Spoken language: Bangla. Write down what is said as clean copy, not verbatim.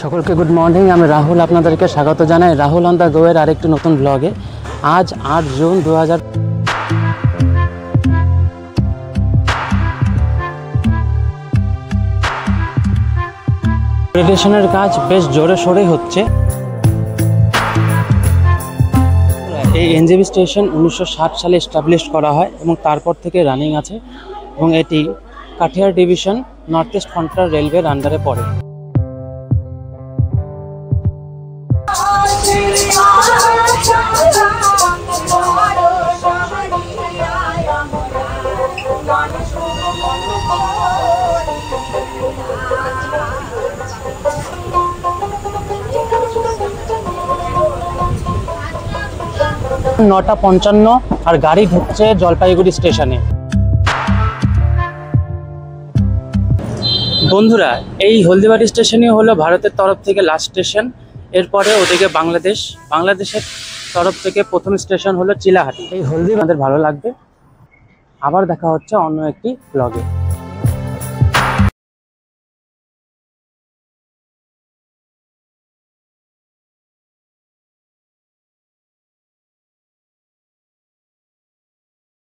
সকলকে গুড মর্নিং। আমি রাহুল আপনাদেরকে স্বাগত জানাই রাহুল অন দ্য গো এর আরেকটি নতুন ব্লগে। আজ 8 জুন 2000। রেডিয়েশনের কাজ বেশ জোরে সোরে হচ্ছে। এই এনজেবি স্টেশন 1960 সালে এস্টাবলিশ করা হয় এবং তারপর থেকে রানিং আছে এবং এটি Katihar division north east frontier রেলওয়ের আন্ডারে পড়ে। নটা 55 আর গাড়ি ঢুকছে জলপাইগুড়ি স্টেশনে। বন্ধুরা, এই হলদিবাড়ি স্টেশনই হলো ভারতের তরফ থেকে লাস্ট স্টেশন। এরপরে ওদিকে বাংলাদেশের তরফ থেকে প্রথম স্টেশন হলো চিলাহাটি। এই হলদি আমাদের ভালো লাগবে। আবার দেখা হচ্ছে অন্য একটি ব্লগে।